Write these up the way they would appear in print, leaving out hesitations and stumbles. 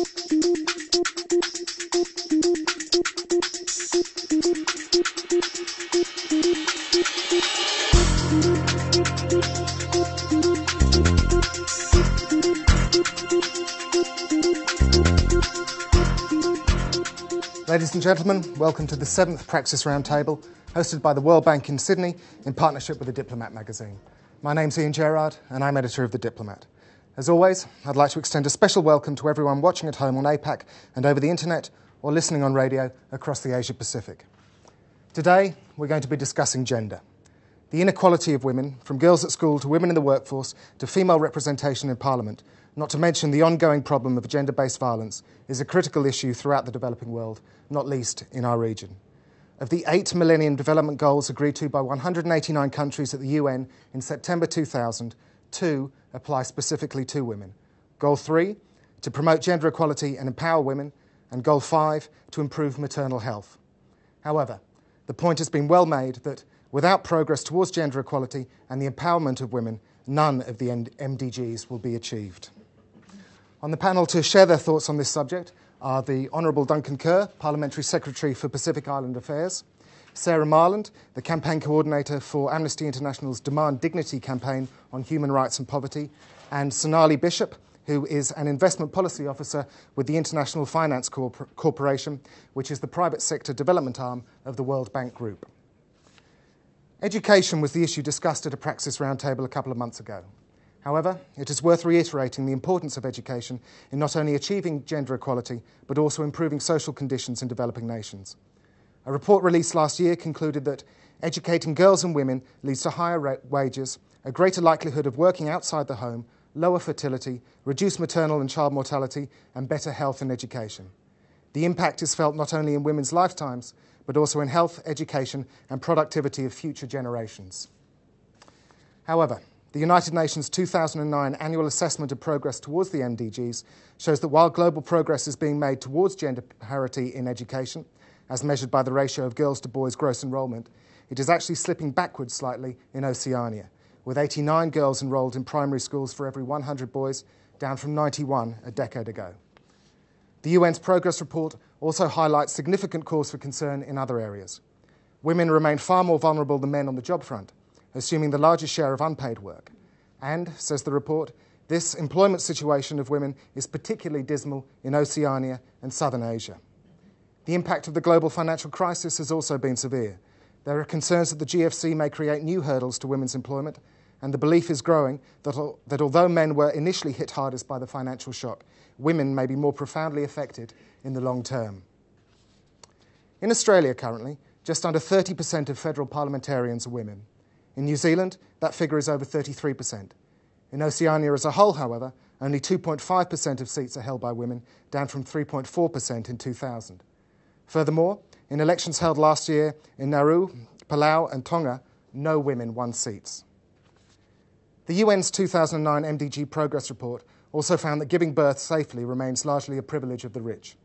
Ladies and gentlemen, welcome to the 7th Praxis Roundtable, hosted by the World Bank in Sydney in partnership with The Diplomat magazine. My name's Ian Gerard, and I'm editor of The Diplomat. As always, I'd like to extend a special welcome to everyone watching at home on APAC and over the internet or listening on radio across the Asia Pacific. Today, we're going to be discussing gender. The inequality of women, from girls at school to women in the workforce to female representation in Parliament, not to mention the ongoing problem of gender-based violence, is a critical issue throughout the developing world, not least in our region. Of the 8 Millennium Development Goals agreed to by 189 countries at the UN in September 2000, 2 apply specifically to women. Goal 3, to promote gender equality and empower women, and Goal 5, to improve maternal health. However, the point has been well made that without progress towards gender equality and the empowerment of women, none of the MDGs will be achieved. On the panel to share their thoughts on this subject are the Honourable Duncan Kerr, Parliamentary Secretary for Pacific Island Affairs, Sarah Marland, the Campaign Coordinator for Amnesty International's Demand Dignity campaign on human rights and poverty, and Sonali Bishop, who is an Investment Policy Officer with the International Finance Corporation, which is the private sector development arm of the World Bank Group. Education was the issue discussed at a Praxis Roundtable a couple of months ago. However, it is worth reiterating the importance of education in not only achieving gender equality, but also improving social conditions in developing nations. A report released last year concluded that educating girls and women leads to higher wages, a greater likelihood of working outside the home, lower fertility, reduced maternal and child mortality, and better health and education. The impact is felt not only in women's lifetimes, but also in health, education, and productivity of future generations. However, the United Nations 2009 Annual Assessment of Progress towards the MDGs shows that while global progress is being made towards gender parity in education, as measured by the ratio of girls to boys gross enrolment, it is actually slipping backwards slightly in Oceania, with 89 girls enrolled in primary schools for every 100 boys, down from 91 a decade ago. The UN's progress report also highlights significant cause for concern in other areas. Women remain far more vulnerable than men on the job front, assuming the largest share of unpaid work. And, says the report, this employment situation of women is particularly dismal in Oceania and Southern Asia. The impact of the global financial crisis has also been severe. There are concerns that the GFC may create new hurdles to women's employment, and the belief is growing that although men were initially hit hardest by the financial shock, women may be more profoundly affected in the long term. In Australia currently, just under 30% of federal parliamentarians are women. In New Zealand, that figure is over 33%. In Oceania as a whole, however, only 2.5% of seats are held by women, down from 3.4% in 2000. Furthermore, in elections held last year in Nauru, Palau and Tonga, no women won seats. The UN's 2009 MDG Progress Report also found that giving birth safely remains largely a privilege of the rich.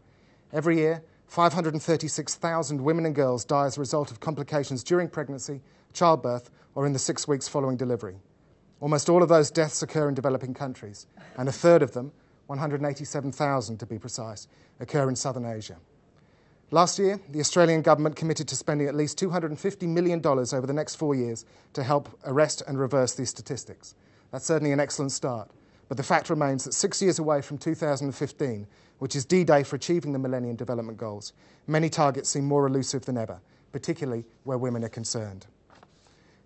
Every year, 536,000 women and girls die as a result of complications during pregnancy, childbirth, or in the 6 weeks following delivery. Almost all of those deaths occur in developing countries, and a third of them, 187,000 to be precise, occur in Southern Asia. Last year, the Australian government committed to spending at least $250 million over the next 4 years to help arrest and reverse these statistics. That's certainly an excellent start, but the fact remains that 6 years away from 2015, which is D-Day for achieving the Millennium Development Goals, many targets seem more elusive than ever, particularly where women are concerned.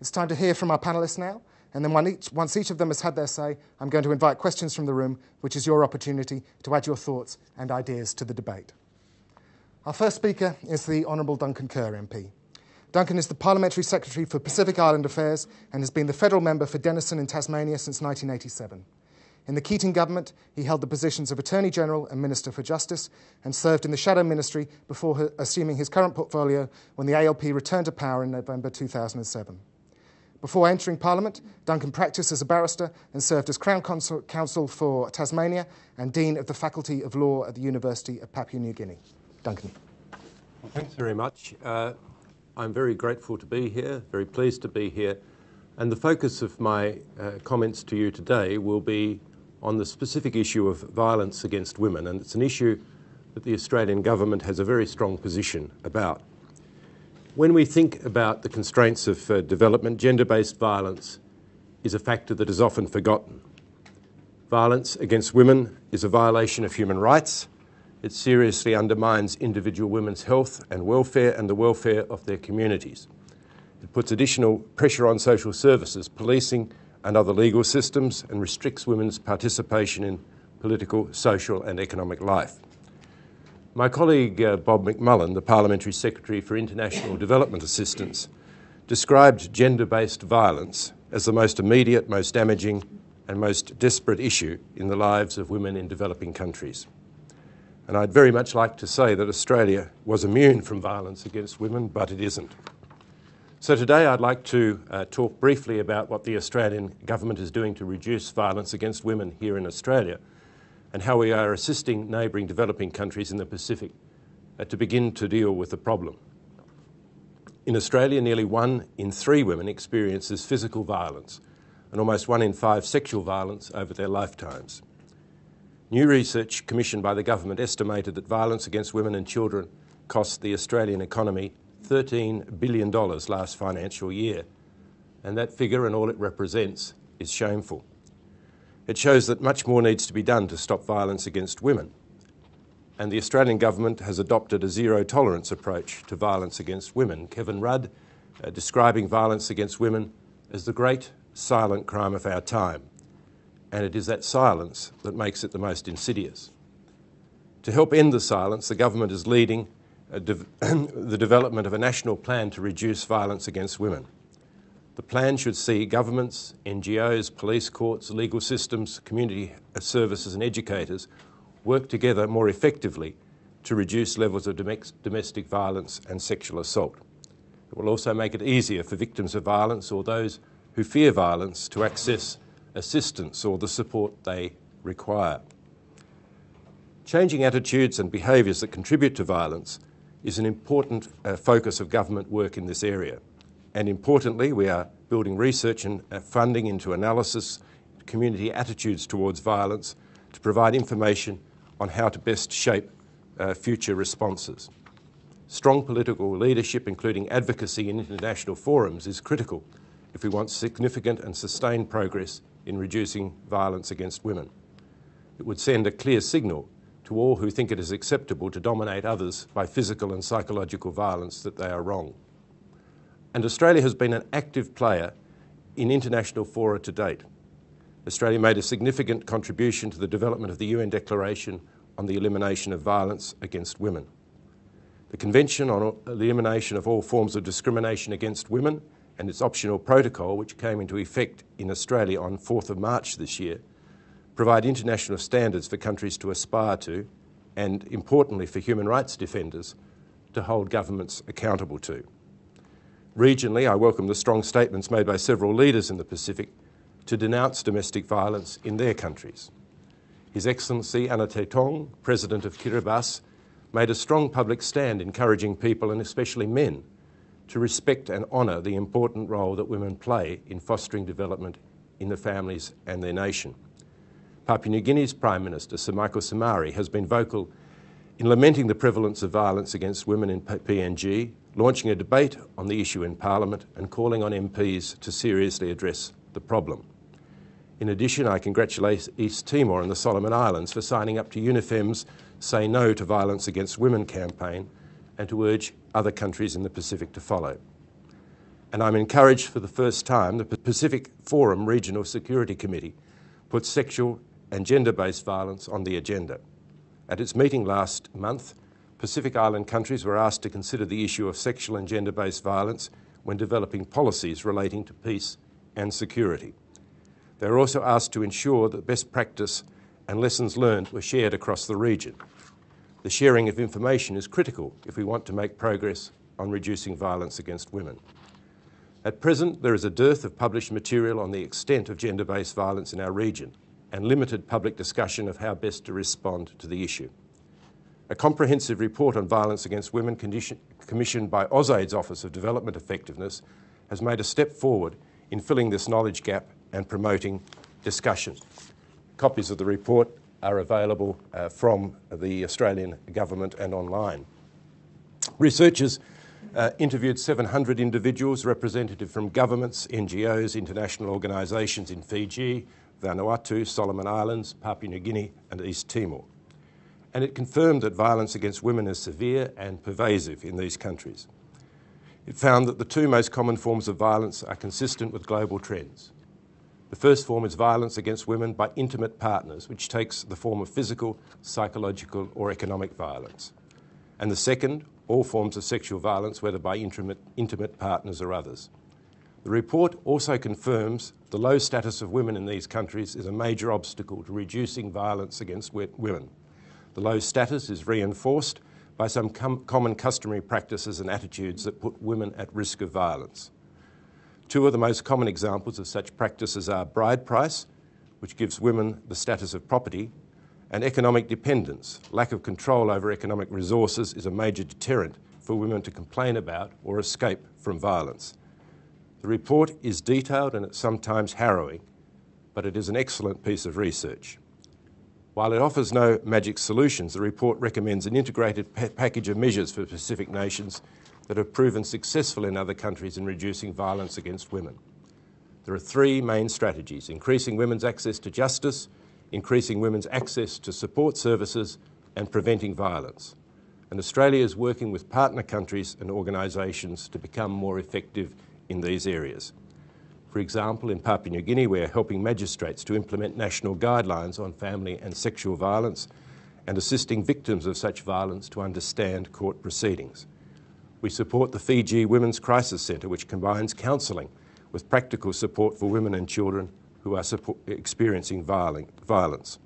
It's time to hear from our panellists now, and then once each of them has had their say, I'm going to invite questions from the room, which is your opportunity to add your thoughts and ideas to the debate. Our first speaker is the Honourable Duncan Kerr MP. Duncan is the Parliamentary Secretary for Pacific Island Affairs and has been the federal member for Denison in Tasmania since 1987. In the Keating government, he held the positions of Attorney General and Minister for Justice and served in the Shadow Ministry before assuming his current portfolio when the ALP returned to power in November 2007. Before entering Parliament, Duncan practised as a barrister and served as Crown Counsel for Tasmania and Dean of the Faculty of Law at the University of Papua New Guinea. Duncan. Well, thanks very much. I'm very grateful to be here, very pleased to be here. And the focus of my comments to you today will be on the specific issue of violence against women, and it's an issue that the Australian government has a very strong position about. When we think about the constraints of development, gender-based violence is a factor that is often forgotten. Violence against women is a violation of human rights. It seriously undermines individual women's health and welfare and the welfare of their communities. It puts additional pressure on social services, policing and other legal systems, and restricts women's participation in political, social and economic life. My colleague Bob McMullen, the Parliamentary Secretary for International Development Assistance, described gender-based violence as the most immediate, most damaging and most desperate issue in the lives of women in developing countries. And I'd very much like to say that Australia was immune from violence against women, but it isn't. So today I'd like to talk briefly about what the Australian government is doing to reduce violence against women here in Australia, and how we are assisting neighbouring developing countries in the Pacific to begin to deal with the problem. In Australia, nearly 1 in 3 women experiences physical violence, and almost 1 in 5 sexual violence over their lifetimes. New research commissioned by the government estimated that violence against women and children cost the Australian economy $13 billion last financial year, and that figure and all it represents is shameful. It shows that much more needs to be done to stop violence against women, and the Australian government has adopted a zero-tolerance approach to violence against women. Kevin Rudd describing violence against women as the great silent crime of our time, and it is that silence that makes it the most insidious. To help end the silence, the government is leading the development of a national plan to reduce violence against women. The plan should see governments, NGOs, police courts, legal systems, community services and educators work together more effectively to reduce levels of domestic violence and sexual assault. It will also make it easier for victims of violence or those who fear violence to access assistance or the support they require. Changing attitudes and behaviours that contribute to violence is an important focus of government work in this area. And importantly, we are building research and funding into analysis, community attitudes towards violence to provide information on how to best shape future responses. Strong political leadership, including advocacy in international forums, is critical if we want significant and sustained progress in reducing violence against women. It would send a clear signal to all who think it is acceptable to dominate others by physical and psychological violence that they are wrong. And Australia has been an active player in international fora to date. Australia made a significant contribution to the development of the UN Declaration on the Elimination of Violence Against Women. The Convention on the Elimination of All Forms of Discrimination Against Women and its optional protocol, which came into effect in Australia on 4th of March this year, provide international standards for countries to aspire to, and importantly for human rights defenders to hold governments accountable to. Regionally, I welcome the strong statements made by several leaders in the Pacific to denounce domestic violence in their countries. His Excellency Anate Tong, President of Kiribati, made a strong public stand encouraging people, and especially men, to respect and honour the important role that women play in fostering development in the families and their nation. Papua New Guinea's Prime Minister, Sir Michael Somare, has been vocal in lamenting the prevalence of violence against women in PNG, launching a debate on the issue in Parliament and calling on MPs to seriously address the problem. In addition, I congratulate East Timor and the Solomon Islands for signing up to UNIFEM's Say No to Violence Against Women campaign and to urge other countries in the Pacific to follow. And I'm encouraged for the first time the Pacific Forum Regional Security Committee put sexual and gender-based violence on the agenda. At its meeting last month, Pacific Island countries were asked to consider the issue of sexual and gender-based violence when developing policies relating to peace and security. They were also asked to ensure that best practice and lessons learned were shared across the region. The sharing of information is critical if we want to make progress on reducing violence against women. At present, there is a dearth of published material on the extent of gender-based violence in our region and limited public discussion of how best to respond to the issue. A comprehensive report on violence against women commissioned by AusAID's Office of Development Effectiveness has made a step forward in filling this knowledge gap and promoting discussion. Copies of the report are available from the Australian government and online. Researchers interviewed 700 individuals, representative from governments, NGOs, international organisations in Fiji, Vanuatu, Solomon Islands, Papua New Guinea and East Timor. And it confirmed that violence against women is severe and pervasive in these countries. It found that the two most common forms of violence are consistent with global trends. The first form is violence against women by intimate partners, which takes the form of physical, psychological or economic violence. And the second, all forms of sexual violence, whether by intimate partners or others. The report also confirms the low status of women in these countries is a major obstacle to reducing violence against women. The low status is reinforced by some common customary practices and attitudes that put women at risk of violence. Two of the most common examples of such practices are bride price, which gives women the status of property, and economic dependence. Lack of control over economic resources is a major deterrent for women to complain about or escape from violence. The report is detailed and it's sometimes harrowing, but it is an excellent piece of research. While it offers no magic solutions, the report recommends an integrated package of measures for Pacific nations that have proven successful in other countries in reducing violence against women. There are three main strategies: increasing women's access to justice, increasing women's access to support services, and preventing violence. And Australia is working with partner countries and organisations to become more effective in these areas. For example, in Papua New Guinea, we are helping magistrates to implement national guidelines on family and sexual violence and assisting victims of such violence to understand court proceedings. We support the Fiji Women's Crisis Centre, which combines counselling with practical support for women and children who are experiencing violence.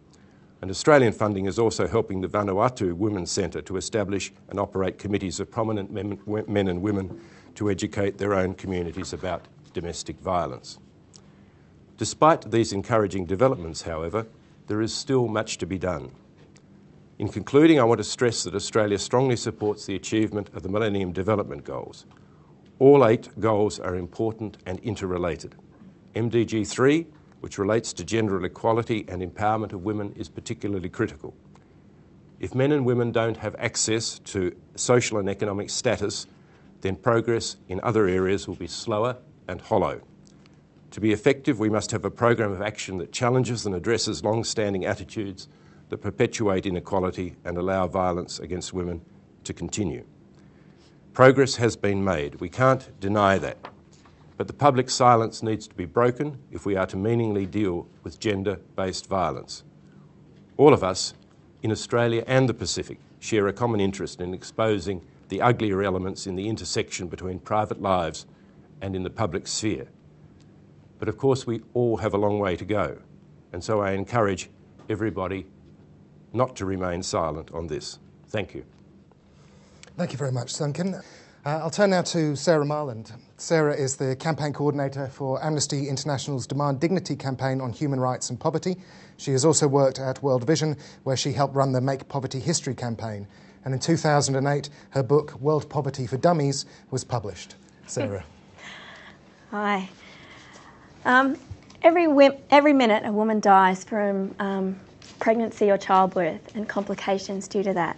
And Australian funding is also helping the Vanuatu Women's Centre to establish and operate committees of prominent men and women to educate their own communities about domestic violence. Despite these encouraging developments, however, there is still much to be done. In concluding, I want to stress that Australia strongly supports the achievement of the Millennium Development Goals. All 8 goals are important and interrelated. MDG 3, which relates to gender equality and empowerment of women, is particularly critical. If men and women don't have access to social and economic status, then progress in other areas will be slower and hollow. To be effective, we must have a program of action that challenges and addresses long-standing attitudes that perpetuate inequality and allow violence against women to continue. Progress has been made. We can't deny that. But the public silence needs to be broken if we are to meaningfully deal with gender-based violence. All of us, in Australia and the Pacific, share a common interest in exposing the uglier elements in the intersection between private lives and in the public sphere. But of course we all have a long way to go, and so I encourage everybody not to remain silent on this. Thank you. Thank you very much, Duncan. I'll turn now to Sarah Marland. Sarah is the campaign coordinator for Amnesty International's Demand Dignity campaign on human rights and poverty. She has also worked at World Vision, where she helped run the Make Poverty History campaign. And in 2008, her book, World Poverty for Dummies, was published. Sarah. Hi. Every minute a woman dies from pregnancy or childbirth and complications due to that.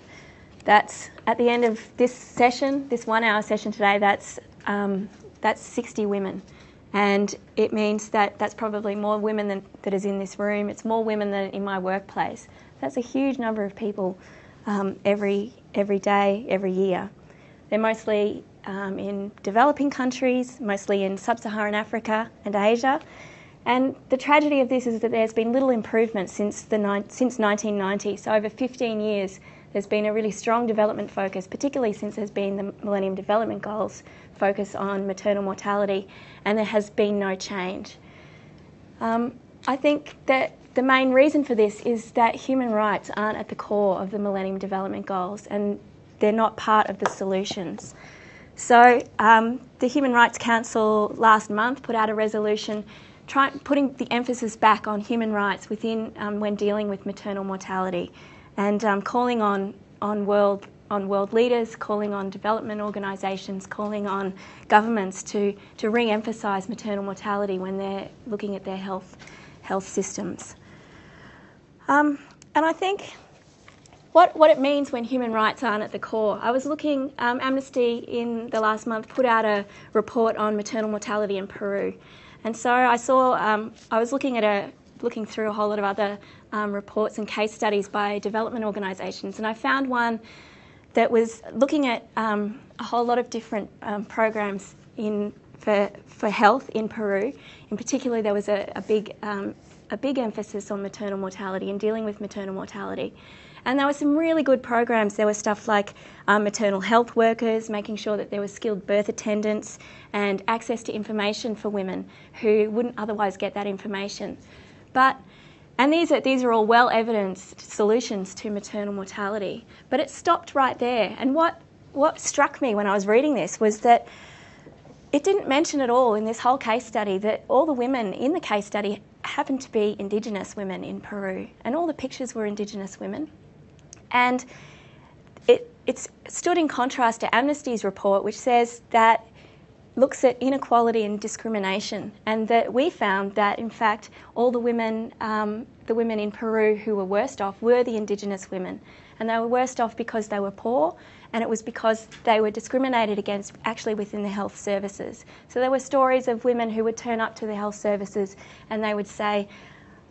That's at the end of this session, this 1 hour session today, that's 60 women. And it means that that's probably more women that is in this room. It's more women than in my workplace. That's a huge number of people every day, every year. They're mostly in developing countries, mostly in sub-Saharan Africa and Asia. And the tragedy of this is that there's been little improvement since 1990. So over 15 years, there's been a really strong development focus, particularly since there's been the Millennium Development Goals focus on maternal mortality, and there has been no change. I think that the main reason for this is that human rights aren't at the core of the Millennium Development Goals, and they're not part of the solutions. So the Human Rights Council last month put out a resolution putting the emphasis back on human rights within when dealing with maternal mortality, and calling on world leaders, calling on development organisations, calling on governments to re-emphasise maternal mortality when they're looking at their health systems. And I think what it means when human rights aren't at the core. I was looking, Amnesty in the last month put out a report on maternal mortality in Peru. And so I saw, I was looking through a whole lot of other reports and case studies by development organisations, and I found one that was looking at a whole lot of different programs for health in Peru. In particular, there was a big emphasis on maternal mortality and dealing with maternal mortality. And there were some really good programs. There was stuff like maternal health workers, making sure that there was skilled birth attendants and access to information for women who wouldn't otherwise get that information. And these are all well-evidenced solutions to maternal mortality. But it stopped right there. And what struck me when I was reading this was that it didn't mention at all in this whole case study that all the women in the case study happened to be Indigenous women in Peru. And all the pictures were Indigenous women. And it's stood in contrast to Amnesty's report, which says that looks at inequality and discrimination, and that we found that in fact all the women in Peru who were worst off were the Indigenous women, and they were worst off because they were poor, and it was because they were discriminated against actually within the health services. So there were stories of women who would turn up to the health services and they would say,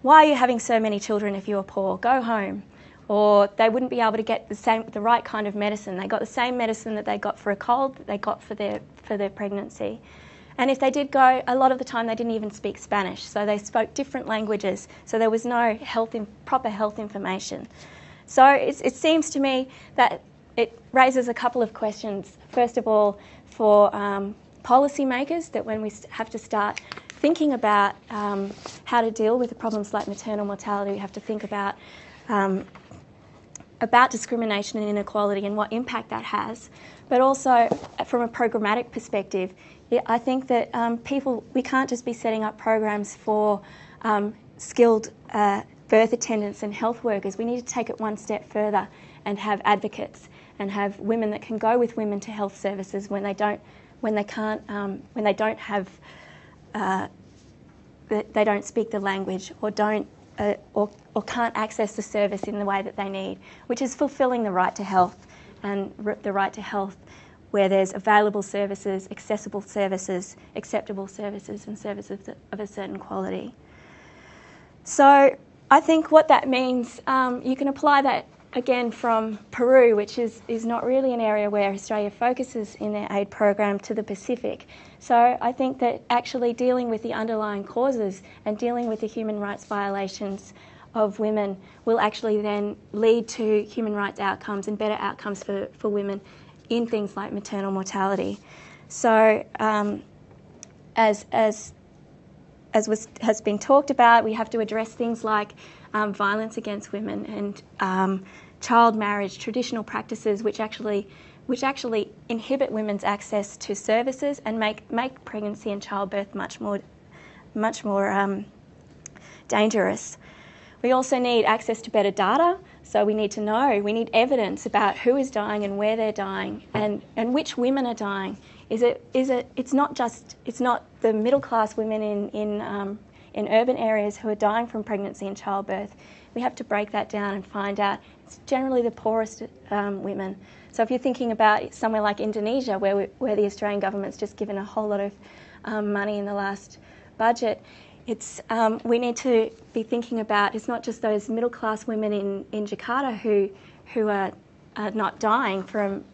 "Why are you having so many children if you're poor? Go home." Or they wouldn't be able to get the right kind of medicine. They got the same medicine that they got for a cold that they got for their pregnancy. And if they did go, a lot of the time they didn't even speak Spanish, so they spoke different languages, so there was no proper health information. So it seems to me that it raises a couple of questions. First of all, for policymakers, that when we have to start thinking about how to deal with the problems like maternal mortality, we have to think about discrimination and inequality and what impact that has. But also, from a programmatic perspective, I think that we can't just be setting up programs for skilled birth attendants and health workers. We need to take it one step further and have advocates and have women that can go with women to health services when they don't speak the language or can't access the service in the way that they need, which is fulfilling the right to health, and the right to health where there's available services, accessible services, acceptable services, and services of a certain quality. So I think what that means, you can apply that again from Peru, which is not really an area where Australia focuses in their aid program, to the Pacific. So I think that actually dealing with the underlying causes and dealing with the human rights violations of women will actually then lead to human rights outcomes and better outcomes for women in things like maternal mortality. So as has been talked about, we have to address things like violence against women and child marriage, traditional practices which actually inhibit women's access to services and make pregnancy and childbirth much more dangerous. We also need access to better data, so we need evidence about who is dying and where they're dying and which women are dying. It's not the middle class women in urban areas who are dying from pregnancy and childbirth. We have to break that down and find out it's generally the poorest women. So if you're thinking about somewhere like Indonesia, where the Australian government's just given a whole lot of money in the last budget, we need to be thinking about, it's not just those middle class women in Jakarta who are not dying from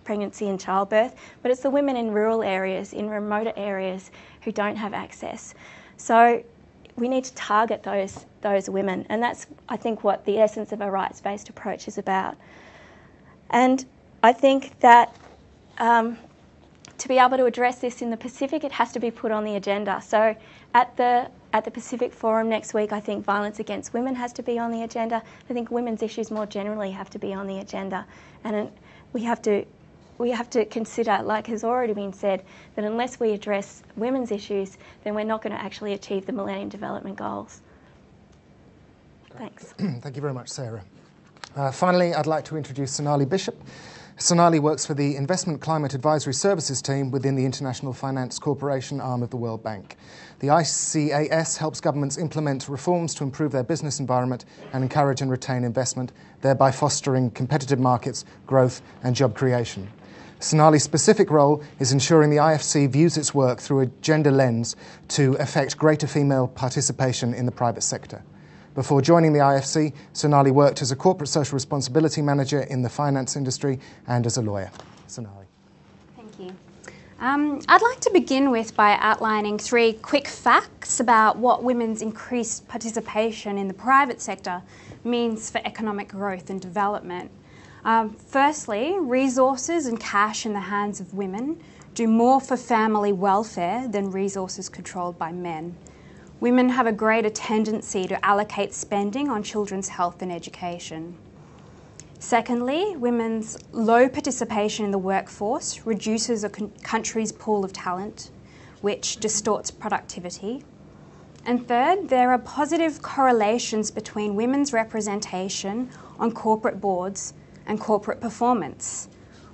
pregnancy and childbirth, but it's the women in rural areas, in remote areas who don't have access. So we need to target those women, and that's, I think, what the essence of a rights-based approach is about. And I think that to be able to address this in the Pacific, it has to be put on the agenda. So at the Pacific Forum next week, I think violence against women has to be on the agenda. I think women's issues more generally have to be on the agenda, and we have to consider, like has already been said, that unless we address women's issues, then we're not going to actually achieve the Millennium Development Goals. Thanks. Thank you very much, Sarah. Finally, I'd like to introduce Sonali Bishop, Sonali works for the Investment Climate Advisory Services team within the International Finance Corporation arm of the World Bank. The ICAS helps governments implement reforms to improve their business environment and encourage and retain investment, thereby fostering competitive markets, growth and job creation. Sonali's specific role is ensuring the IFC views its work through a gender lens to effect greater female participation in the private sector. Before joining the IFC, Sonali worked as a corporate social responsibility manager in the finance industry and as a lawyer. Sonali. Thank you. I'd like to begin by outlining 3 quick facts about what women's increased participation in the private sector means for economic growth and development. Firstly, resources and cash in the hands of women do more for family welfare than resources controlled by men. Women have a greater tendency to allocate spending on children's health and education. Secondly, women's low participation in the workforce reduces a country's pool of talent, which distorts productivity. And third, there are positive correlations between women's representation on corporate boards and corporate performance.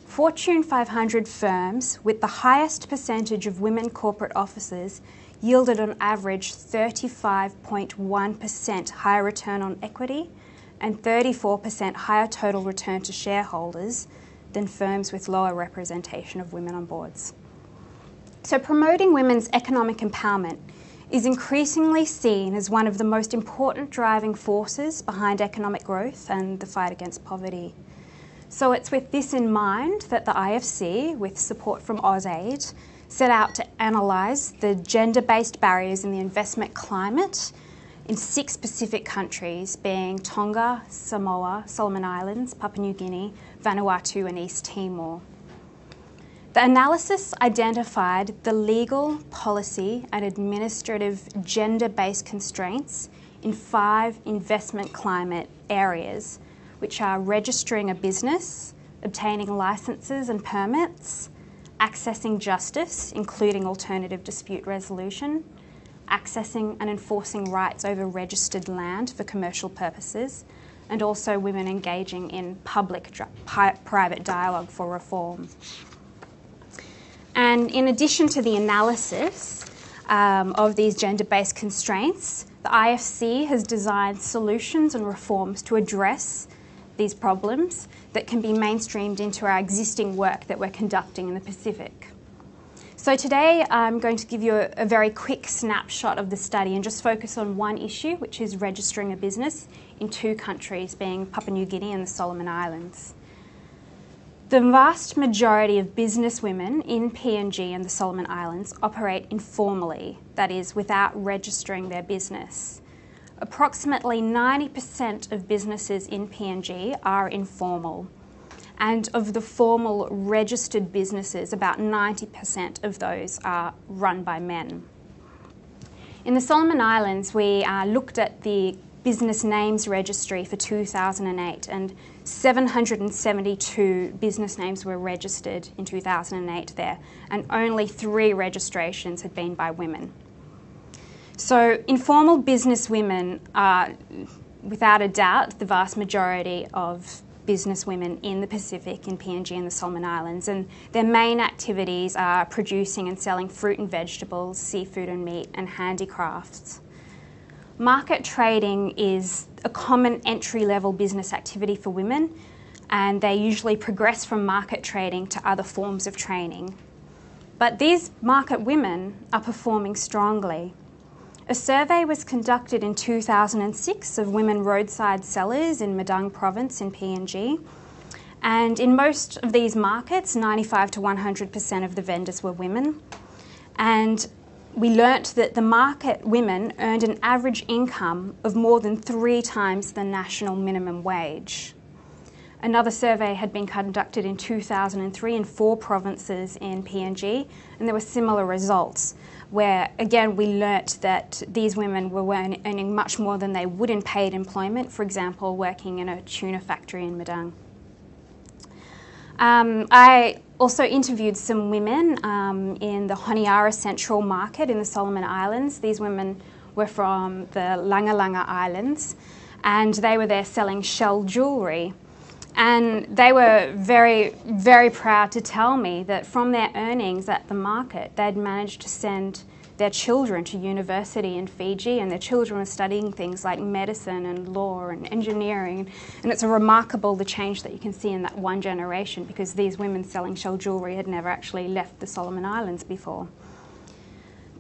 Fortune 500 firms with the highest percentage of women corporate officers yielded on average 35.1% higher return on equity and 34% higher total return to shareholders than firms with lower representation of women on boards. So promoting women's economic empowerment is increasingly seen as one of the most important driving forces behind economic growth and the fight against poverty. So it's with this in mind that the IFC, with support from AusAid, set out to analyse the gender-based barriers in the investment climate in 6 Pacific countries, being Tonga, Samoa, Solomon Islands, Papua New Guinea, Vanuatu and East Timor. The analysis identified the legal, policy and administrative gender-based constraints in 5 investment climate areas, which are registering a business, obtaining licences and permits, accessing justice, including alternative dispute resolution, accessing and enforcing rights over registered land for commercial purposes, and also women engaging in public-private dialogue for reform. And in addition to the analysis of these gender-based constraints, the IFC has designed solutions and reforms to address these problems that can be mainstreamed into our existing work that we're conducting in the Pacific. So today I'm going to give you a very quick snapshot of the study and just focus on one issue, which is registering a business in 2 countries, being Papua New Guinea and the Solomon Islands. The vast majority of business women in PNG and the Solomon Islands operate informally, that is, without registering their business. Approximately 90% of businesses in PNG are informal, and of the formal registered businesses, about 90% of those are run by men. In the Solomon Islands, we looked at the business names registry for 2008, and 772 business names were registered in 2008 there, and only 3 registrations had been by women. So informal business women are, without a doubt, the vast majority of business women in the Pacific, in PNG and the Solomon Islands, and their main activities are producing and selling fruit and vegetables, seafood and meat, and handicrafts. Market trading is a common entry-level business activity for women, and they usually progress from market trading to other forms of training. But these market women are performing strongly. A survey was conducted in 2006 of women roadside sellers in Madang province in PNG, and in most of these markets, 95 to 100% of the vendors were women. And we learnt that the market women earned an average income of more than 3 times the national minimum wage. Another survey had been conducted in 2003 in 4 provinces in PNG, and there were similar results, where again we learnt that these women were earning much more than they would in paid employment, for example, working in a tuna factory in Madang. I also interviewed some women in the Honiara Central Market in the Solomon Islands. These women were from the Langa Langa Islands, and they were there selling shell jewellery. And they were very, very proud to tell me that from their earnings at the market, they'd managed to send their children to university in Fiji, and their children were studying things like medicine and law and engineering. And it's remarkable the change that you can see in that one generation, because these women selling shell jewellery had never actually left the Solomon Islands before.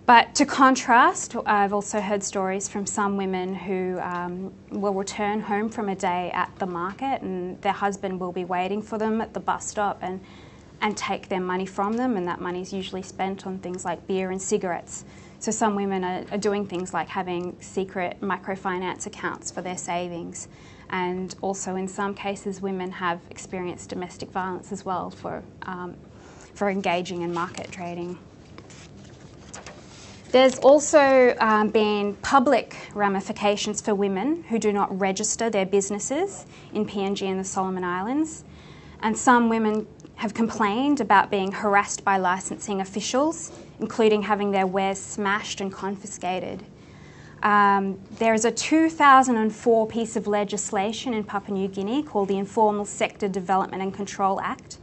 But to contrast, I've also heard stories from some women who will return home from a day at the market, and their husband will be waiting for them at the bus stop and take their money from them, and that money is usually spent on things like beer and cigarettes. So some women are doing things like having secret microfinance accounts for their savings, and also in some cases women have experienced domestic violence as well for engaging in market trading. There's also been public ramifications for women who do not register their businesses in PNG and the Solomon Islands, and some women have complained about being harassed by licensing officials, including having their wares smashed and confiscated. There is a 2004 piece of legislation in Papua New Guinea called the Informal Sector Development and Control Act,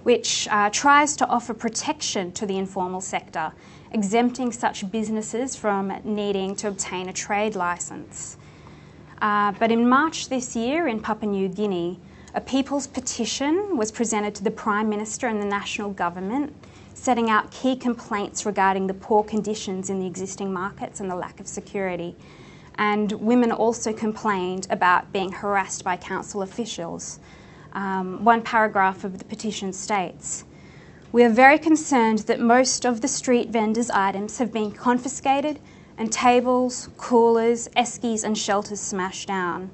which tries to offer protection to the informal sector, exempting such businesses from needing to obtain a trade licence. But in March this year in Papua New Guinea, a people's petition was presented to the Prime Minister and the national government, setting out key complaints regarding the poor conditions in the existing markets and the lack of security. And women also complained about being harassed by council officials. One paragraph of the petition states, "We are very concerned that most of the street vendors' items have been confiscated and tables, coolers, eskies and shelters smashed down.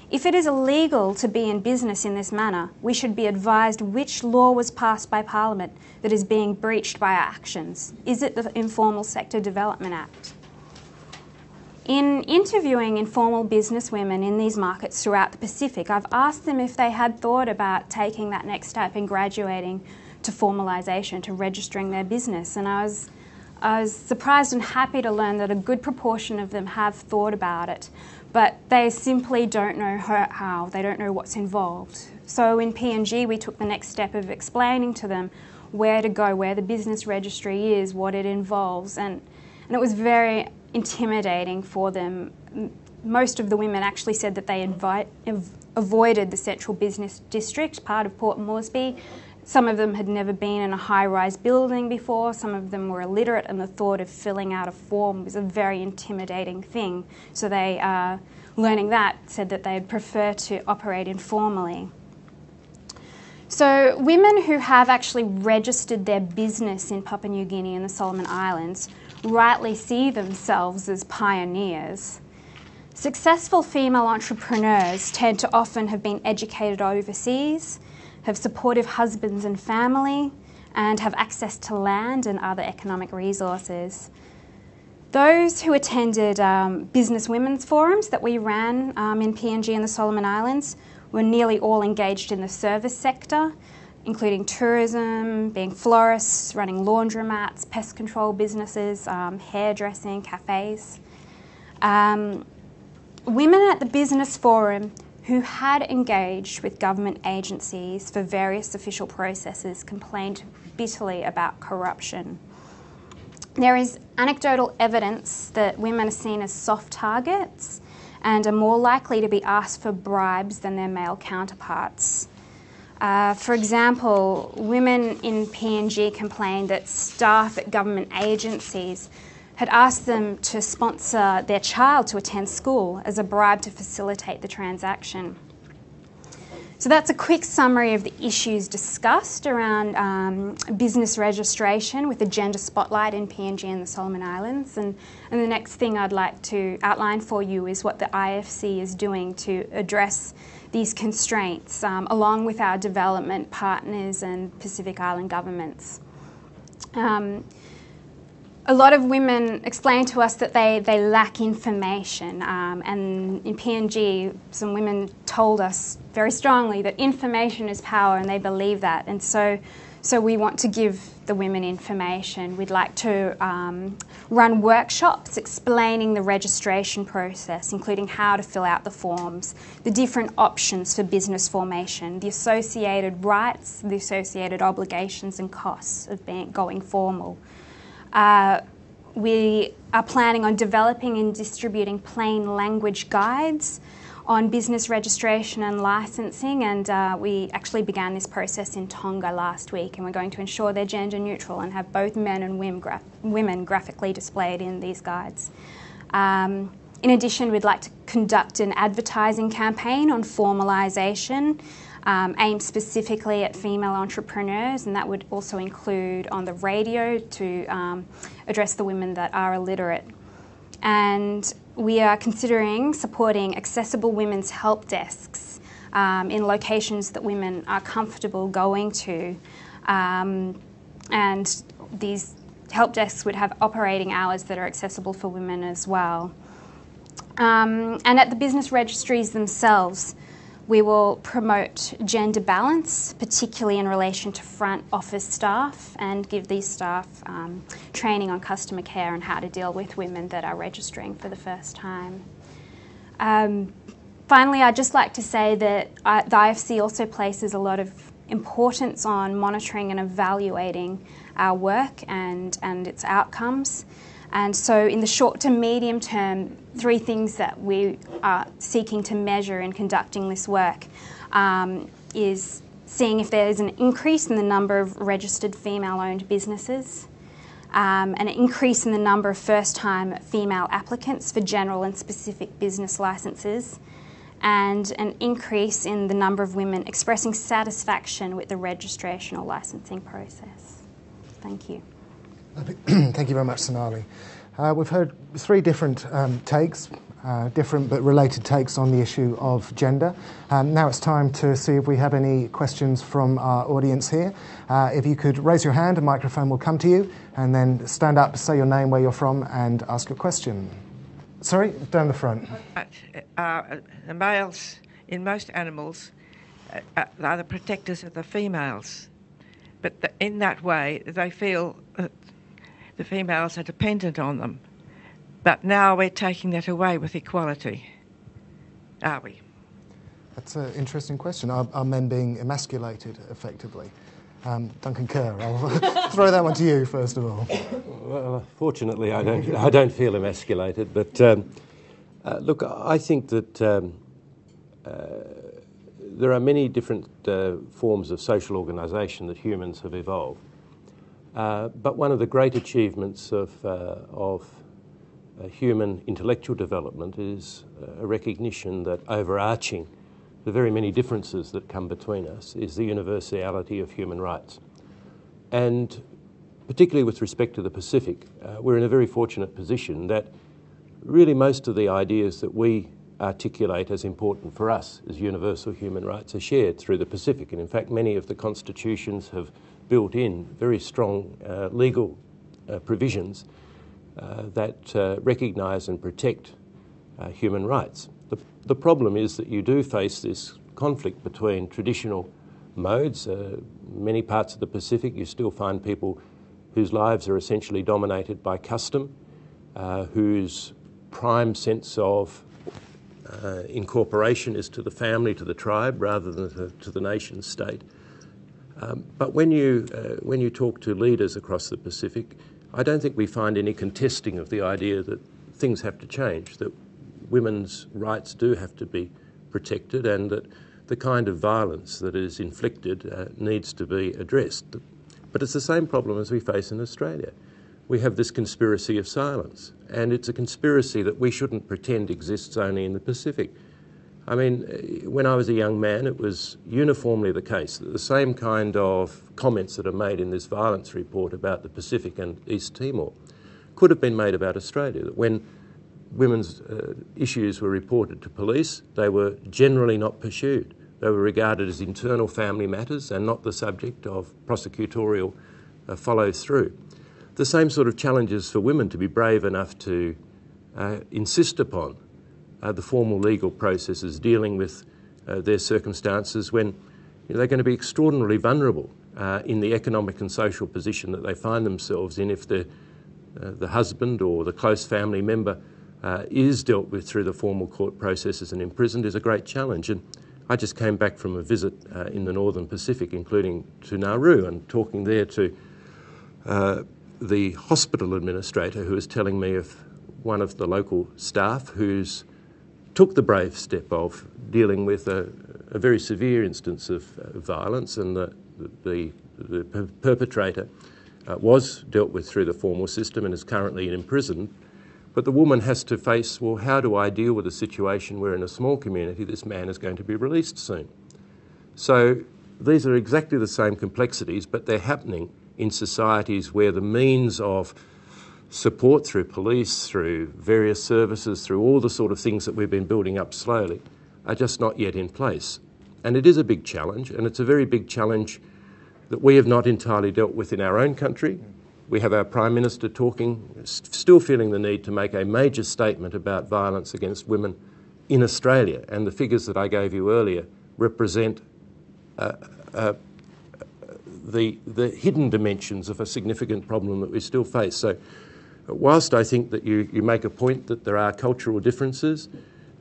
If it is illegal to be in business in this manner, we should be advised which law was passed by Parliament that is being breached by our actions. Is it the Informal Sector Development Act?" In interviewing informal businesswomen in these markets throughout the Pacific, I've asked them if they had thought about taking that next step and graduating to formalisation, to registering their business. And I was surprised and happy to learn that a good proportion of them have thought about it, but they simply don't know how, they don't know what's involved. So in PNG, we took the next step of explaining to them where to go, where the business registry is, what it involves, and it was very intimidating for them. Most of the women actually said that they avoided the central business district, part of Port Moresby. Some of them had never been in a high-rise building before. Some of them were illiterate, and the thought of filling out a form was a very intimidating thing. So they, learning that, said that they'd prefer to operate informally. So women who have actually registered their business in Papua New Guinea and the Solomon Islands rightly see themselves as pioneers. Successful female entrepreneurs tend to often have been educated overseas, have supportive husbands and family, and have access to land and other economic resources. Those who attended business women's forums that we ran in PNG and the Solomon Islands were nearly all engaged in the service sector, including tourism, being florists, running laundromats, pest control businesses, hairdressing, cafes. Women at the business forum who had engaged with government agencies for various official processes complained bitterly about corruption. There is anecdotal evidence that women are seen as soft targets and are more likely to be asked for bribes than their male counterparts. For example, women in PNG complained that staff at government agencies had asked them to sponsor their child to attend school as a bribe to facilitate the transaction. So that's a quick summary of the issues discussed around business registration with a gender spotlight in PNG and the Solomon Islands. And the next thing I'd like to outline for you is what the IFC is doing to address these constraints along with our development partners and Pacific Island governments. A lot of women explain to us that they lack information, and in PNG, some women told us very strongly that information is power, and they believe that. And so So we want to give the women information. We'd like to run workshops explaining the registration process, including how to fill out the forms, the different options for business formation, the associated rights, the associated obligations and costs of going formal. We are planning on developing and distributing plain language guides on business registration and licensing, and we actually began this process in Tonga last week, and we're going to ensure they're gender neutral and have both men and women graphically displayed in these guides. In addition, we'd like to conduct an advertising campaign on formalisation, aimed specifically at female entrepreneurs, and that would also include on the radio to address the women that are illiterate. And we are considering supporting accessible women's help desks in locations that women are comfortable going to. And these help desks would have operating hours that are accessible for women as well. And at the business registries themselves, we will promote gender balance, particularly in relation to front office staff, and give these staff training on customer care and how to deal with women that are registering for the first time. Finally, I'd just like to say that the IFC also places a lot of importance on monitoring and evaluating our work and its outcomes. And so in the short to medium term, 3 things that we are seeking to measure in conducting this work is seeing if there is an increase in the number of registered female-owned businesses, an increase in the number of first-time female applicants for general and specific business licences, and an increase in the number of women expressing satisfaction with the registration or licensing process. Thank you. Thank you very much, Sonali. We've heard 3 different takes, different but related takes on the issue of gender. Now it's time to see if we have any questions from our audience here. If you could raise your hand, a microphone will come to you, and then stand up, say your name, where you're from, and ask your question. Sorry, down the front. The males in most animals are the protectors of the females, but in that way they feel that the females are dependent on them. But now we're taking that away with equality, are we? That's an interesting question. Are men being emasculated effectively? Duncan Kerr, I'll throw that one to you first of all. Well, fortunately, I don't feel emasculated, but look, I think that there are many different forms of social organisation that humans have evolved. But one of the great achievements of human intellectual development is a recognition that overarching the very many differences that come between us is the universality of human rights. And particularly with respect to the Pacific, we're in a very fortunate position that really most of the ideas that we articulate as important for us as universal human rights are shared through the Pacific. And in fact, many of the constitutions have built in very strong legal provisions that recognise and protect human rights. The problem is that you do face this conflict between traditional modes. Many parts of the Pacific you still find people whose lives are essentially dominated by custom, whose prime sense of incorporation is to the family, to the tribe, rather than to the nation state. But when you talk to leaders across the Pacific, I don't think we find any contesting of the idea that things have to change, that women's rights do have to be protected, and that the kind of violence that is inflicted needs to be addressed. But it's the same problem as we face in Australia. We have this conspiracy of silence, and it's a conspiracy that we shouldn't pretend exists only in the Pacific. I mean, when I was a young man, it was uniformly the case that the same kind of comments that are made in this violence report about the Pacific and East Timor could have been made about Australia, that when women's issues were reported to police, they were generally not pursued. They were regarded as internal family matters and not the subject of prosecutorial follow-through. The same sort of challenges for women to be brave enough to insist upon the formal legal processes dealing with their circumstances when they're going to be extraordinarily vulnerable in the economic and social position that they find themselves in if the husband or the close family member is dealt with through the formal court processes and imprisoned is a great challenge. And I just came back from a visit in the Northern Pacific, including to Nauru, and talking there to the hospital administrator who was telling me of one of the local staff who's took the brave step of dealing with a very severe instance of violence, and the perpetrator was dealt with through the formal system and is currently imprisoned. But the woman has to face, well, how do I deal with a situation where in a small community this man is going to be released soon? So these are exactly the same complexities, but they're happening in societies where the means of support through police, through various services, through all the sort of things that we've been building up slowly are just not yet in place. And it is a big challenge, and it's a very big challenge that we have not entirely dealt with in our own country. We have our Prime Minister still feeling the need to make a major statement about violence against women in Australia, and the figures that I gave you earlier represent the hidden dimensions of a significant problem that we still face. So whilst I think that you make a point that there are cultural differences,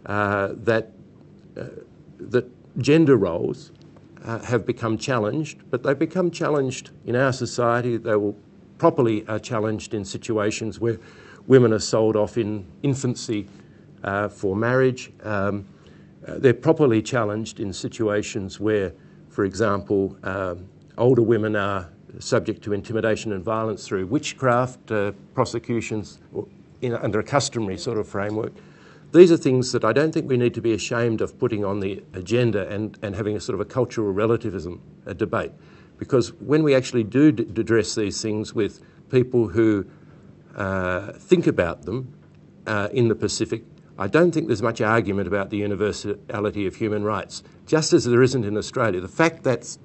that gender roles have become challenged, but they've become challenged in our society. They will properly are challenged in situations where women are sold off in infancy for marriage. They're properly challenged in situations where, for example, older women are subject to intimidation and violence through witchcraft prosecutions under a customary sort of framework. These are things that I don't think we need to be ashamed of putting on the agenda and having a sort of a cultural relativism debate. Because when we actually do address these things with people who think about them in the Pacific, I don't think there's much argument about the universality of human rights, just as there isn't in Australia. The fact that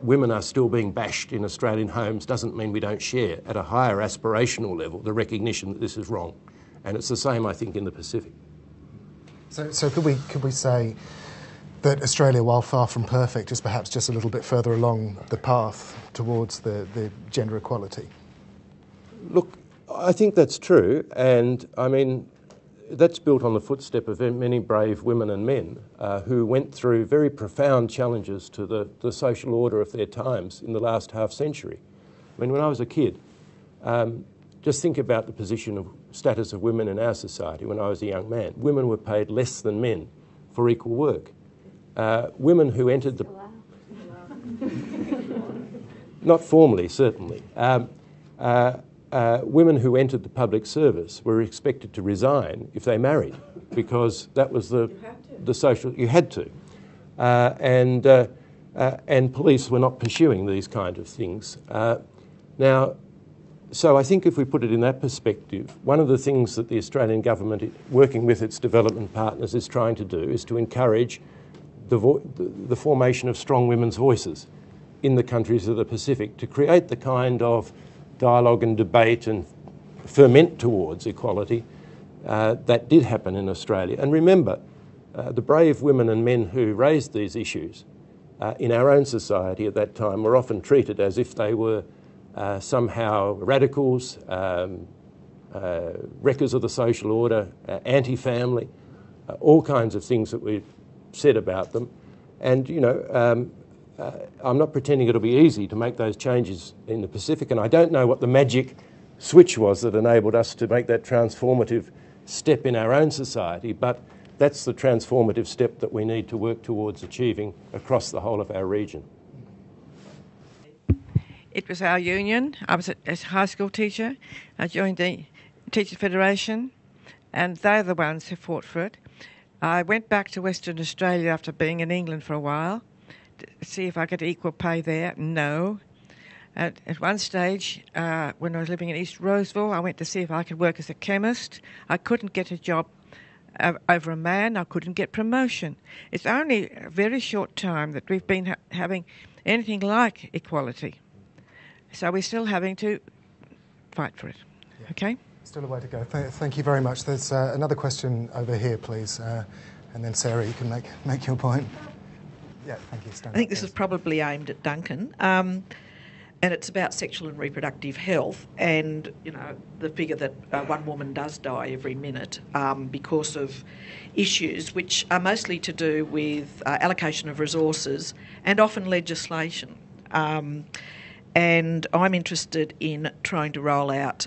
women are still being bashed in Australian homes doesn't mean we don't share at a higher aspirational level the recognition that this is wrong. And it's the same, I think, in the Pacific. So could we say that Australia, while far from perfect, is perhaps just a little bit further along the path towards the gender equality? Look, I think that's true, and I mean, that's built on the footstep of many brave women and men who went through very profound challenges to the social order of their times in the last half century. I mean, when I was a kid, just think about the position of status of women in our society when I was a young man. Women were paid less than men for equal work. Women who entered the... Not formally, certainly. Women who entered the public service were expected to resign if they married, because that was the social... You had to. And police were not pursuing these kind of things. Now, so I think if we put it in that perspective, one of the things that the Australian government, working with its development partners, is trying to do is to encourage the formation of strong women's voices in the countries of the Pacific to create the kind of dialogue and debate and ferment towards equality that did happen in Australia. And remember, the brave women and men who raised these issues in our own society at that time were often treated as if they were somehow radicals, wreckers of the social order, anti-family, all kinds of things that we said about them. And, you know, I'm not pretending it'll be easy to make those changes in the Pacific, and I don't know what the magic switch was that enabled us to make that transformative step in our own society, but that's the transformative step that we need to work towards achieving across the whole of our region. It was our union. I was a high school teacher. I joined the Teachers Federation, and they're the ones who fought for it. I went back to Western Australia after being in England for a while to see if I could equal pay there. No. At one stage, when I was living in East Roseville, I went to see if I could work as a chemist. I couldn't get a job over a man. I couldn't get promotion. It's only a very short time that we've been having anything like equality. So we're still having to fight for it. Yeah. Okay? Still a way to go. Thank you very much. There's another question over here, please. And then, Sarah, you can make your point. Yeah, thank you. I think this is probably aimed at Duncan. and it's about sexual and reproductive health, and the figure that one woman does die every minute because of issues which are mostly to do with allocation of resources and often legislation. And I'm interested in trying to roll out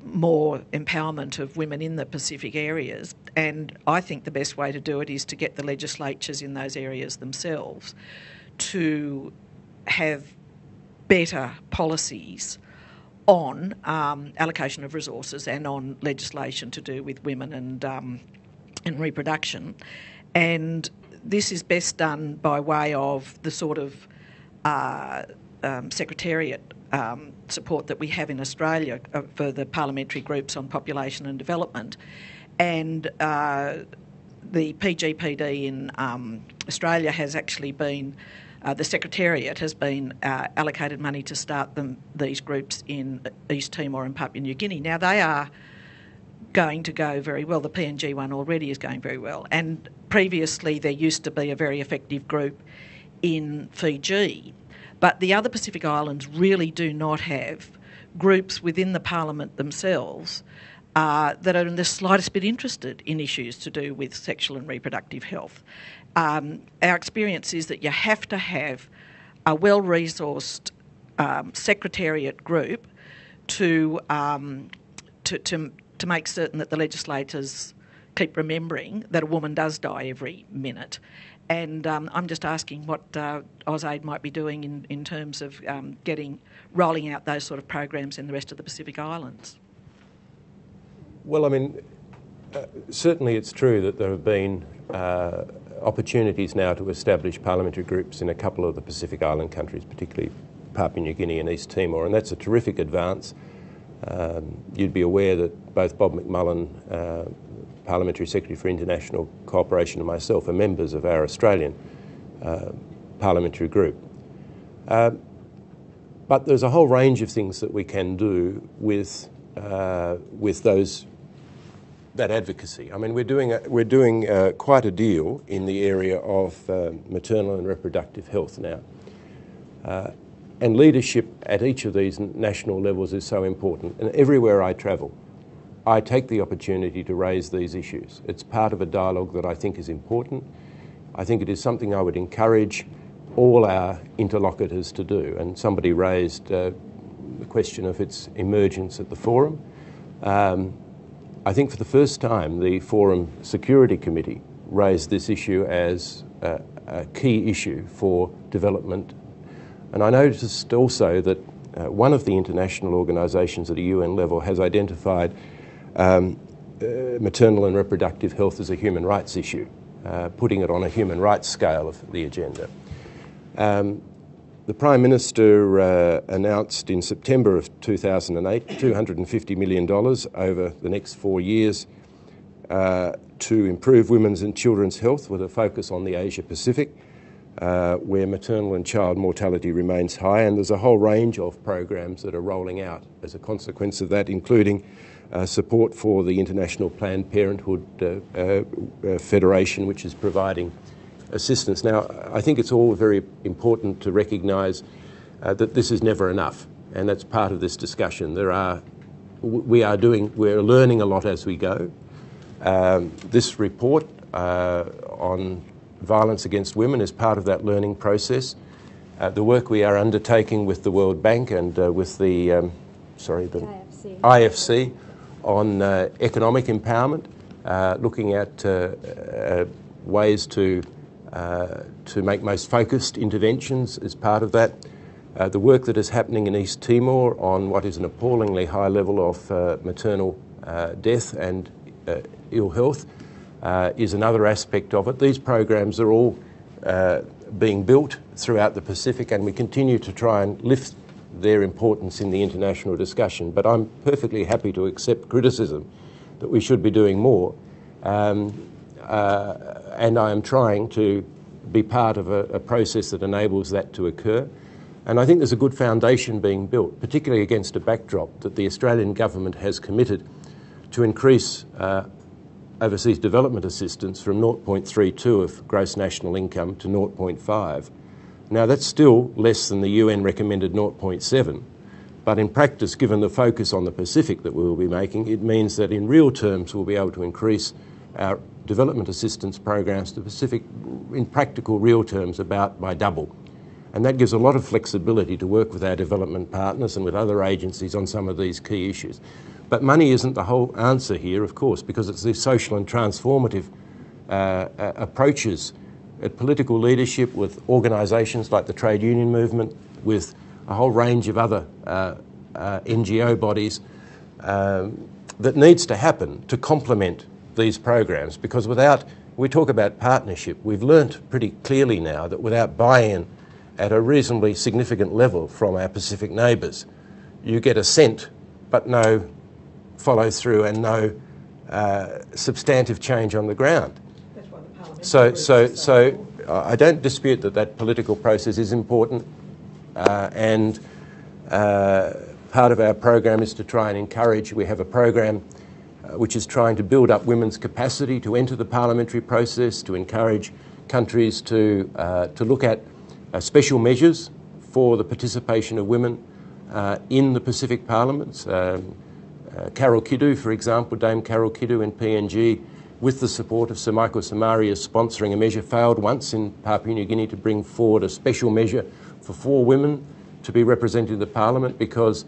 more empowerment of women in the Pacific areas, and I think the best way to do it is to get the legislatures in those areas themselves to have better policies on allocation of resources and on legislation to do with women and reproduction. And this is best done by way of the sort of secretariat support that we have in Australia for the parliamentary groups on population and development. And the PGPD in Australia has actually been, the Secretariat has been allocated money to start these groups in East Timor and Papua New Guinea. Now, they are going to go very well. The PNG one already is going very well. And previously there used to be a very effective group in Fiji. But the other Pacific Islands really do not have groups within the Parliament themselves that are in the slightest bit interested in issues to do with sexual and reproductive health. Our experience is that you have to have a well-resourced secretariat group to make certain that the legislators keep remembering that a woman does die every minute. And I'm just asking what AusAid might be doing in terms of rolling out those sort of programs in the rest of the Pacific Islands. Well, I mean, certainly it's true that there have been opportunities now to establish parliamentary groups in a couple of the Pacific Island countries, particularly Papua New Guinea and East Timor, and that's a terrific advance. You'd be aware that both Bob McMullen, Parliamentary Secretary for International Cooperation, and myself are members of our Australian parliamentary group. But there's a whole range of things that we can do with that advocacy. I mean, we're doing quite a deal in the area of maternal and reproductive health now. And leadership at each of these national levels is so important. And everywhere I travel, I take the opportunity to raise these issues. It's part of a dialogue that I think is important. I think it is something I would encourage all our interlocutors to do. And somebody raised the question of its emergence at the forum. I think for the first time, the Forum Security Committee raised this issue as a key issue for development. And I noticed also that one of the international organisations at a UN level has identified maternal and reproductive health as a human rights issue, putting it on a human rights scale of the agenda. The Prime Minister announced in September of 2008 $250 million over the next 4 years to improve women's and children's health with a focus on the Asia Pacific, where maternal and child mortality remains high, and there's a whole range of programs that are rolling out as a consequence of that, including support for the International Planned Parenthood Federation, which is providing assistance. Now, I think it's all very important to recognise that this is never enough, and that's part of this discussion. We're learning a lot as we go. This report on violence against women is part of that learning process. The work we are undertaking with the World Bank and with the IFC on economic empowerment, looking at ways to make most focused interventions is part of that. The work that is happening in East Timor on what is an appallingly high level of maternal death and ill health is another aspect of it. These programs are all being built throughout the Pacific, and we continue to try and lift their importance in the international discussion. But I'm perfectly happy to accept criticism that we should be doing more. And I am trying to be part of a process that enables that to occur. And I think there's a good foundation being built, particularly against a backdrop that the Australian government has committed to increase overseas development assistance from 0.32 of gross national income to 0.5 Now, that's still less than the UN recommended 0.7, but in practice, given the focus on the Pacific that we will be making, it means that in real terms we'll be able to increase our development assistance programs to the Pacific in practical real terms about by double. And that gives a lot of flexibility to work with our development partners and with other agencies on some of these key issues. But money isn't the whole answer here, of course, because it's the social and transformative approaches at political leadership with organisations like the trade union movement, with a whole range of other NGO bodies that needs to happen to complement these programs, because we talk about partnership, we've learnt pretty clearly now that without buy-in at a reasonably significant level from our Pacific neighbours, you get assent but no follow-through and no substantive change on the ground. So I don't dispute that political process is important, and part of our program is to try and encourage. We have a program which is trying to build up women's capacity to enter the parliamentary process, to encourage countries to look at special measures for the participation of women in the Pacific parliaments. Carol Kiddu, for example, Dame Carol Kiddu in PNG, with the support of Sir Michael Somari, is sponsoring a measure, failed once in Papua New Guinea, to bring forward a special measure for 4 women to be represented in the Parliament, because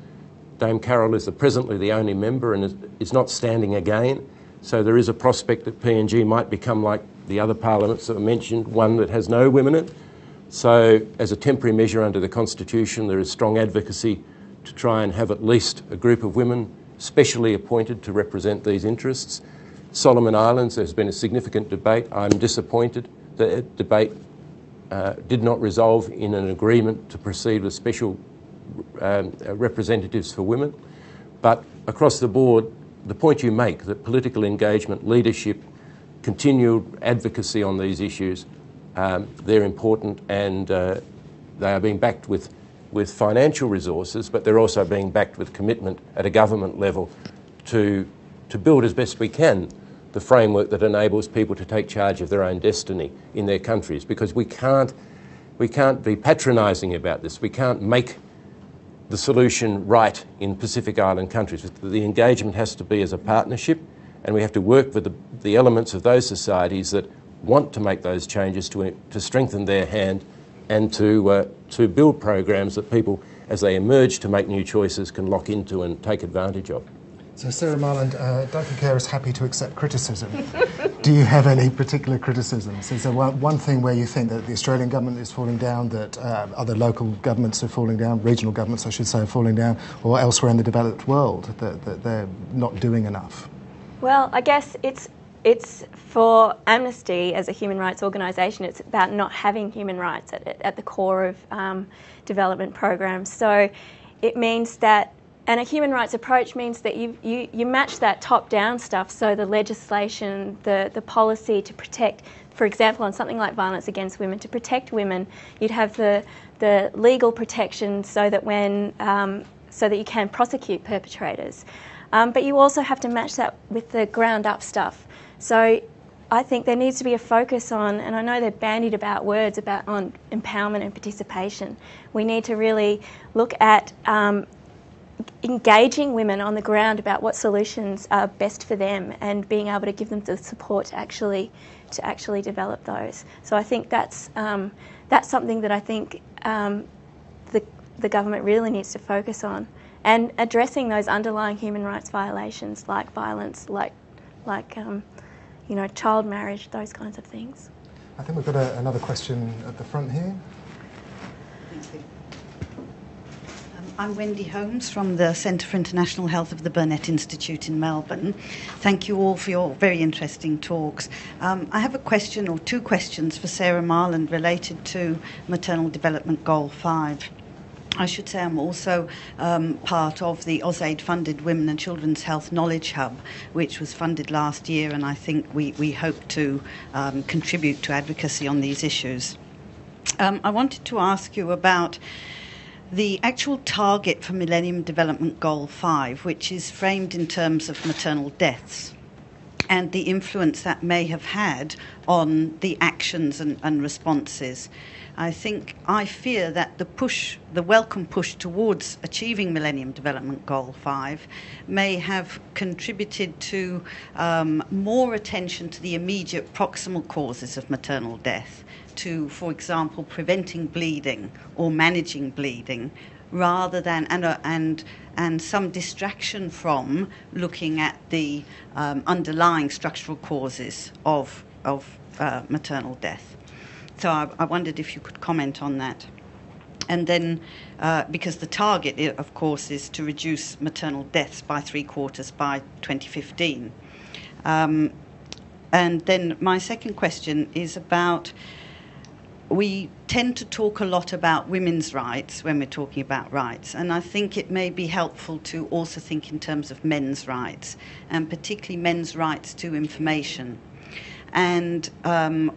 Dame Carol is presently the only member and is not standing again. So there is a prospect that PNG might become like the other parliaments that were mentioned, one that has no women in it. So as a temporary measure under the Constitution, there is strong advocacy to try and have at least a group of women specially appointed to represent these interests. Solomon Islands, there's been a significant debate. I'm disappointed that debate did not resolve in an agreement to proceed with special representatives for women. But across the board, the point you make, that political engagement, leadership, continued advocacy on these issues, they're important, and they are being backed with financial resources, but they're also being backed with commitment at a government level to build as best we can the framework that enables people to take charge of their own destiny in their countries, because we can't be patronising about this. We can't make the solution right in Pacific Island countries. The engagement has to be as a partnership, and we have to work with the elements of those societies that want to make those changes to strengthen their hand and to build programs that people, as they emerge to make new choices, can lock into and take advantage of. So, Sarah Marland, Duncan Kerr is happy to accept criticism. Do you have any particular criticisms? Is there one thing where you think that the Australian government is falling down, that other local governments are falling down, regional governments, I should say, are falling down, or elsewhere in the developed world, that they're not doing enough? Well, I guess it's for Amnesty as a human rights organisation, it's about not having human rights at the core of development programs. So it means that, and a human rights approach means that you match that top-down stuff, so the legislation, the policy to protect, for example, on something like violence against women, to protect women, you'd have the legal protection so that so that you can prosecute perpetrators. But you also have to match that with the ground-up stuff. So I think there needs to be a focus on, and I know they're bandied about words on empowerment and participation. We need to really look at engaging women on the ground about what solutions are best for them, and being able to give them the support to actually develop those. So I think that's something that I think the government really needs to focus on, and addressing those underlying human rights violations like violence, like child marriage, those kinds of things. I think we've got another question at the front here. Thank you. I'm Wendy Holmes from the Centre for International Health of the Burnett Institute in Melbourne. Thank you all for your very interesting talks. I have a question or two questions for Sarah Marland related to Maternal Development Goal 5. I should say I'm also part of the AusAid-funded Women and Children's Health Knowledge Hub, which was funded last year, and I think we hope to contribute to advocacy on these issues. I wanted to ask you about the actual target for Millennium Development Goal 5, which is framed in terms of maternal deaths. and the influence that may have had on the actions and responses. I fear that the welcome push towards achieving Millennium Development Goal 5 may have contributed to more attention to the immediate proximal causes of maternal death, to, for example, preventing bleeding or managing bleeding, rather than and some distraction from looking at the underlying structural causes of maternal death. So I wondered if you could comment on that. And then, because the target, of course, is to reduce maternal deaths by 3/4 by 2015. And then my second question is about, we tend to talk a lot about women's rights when we're talking about rights, and I think it may be helpful to also think in terms of men's rights, and particularly men's rights to information. And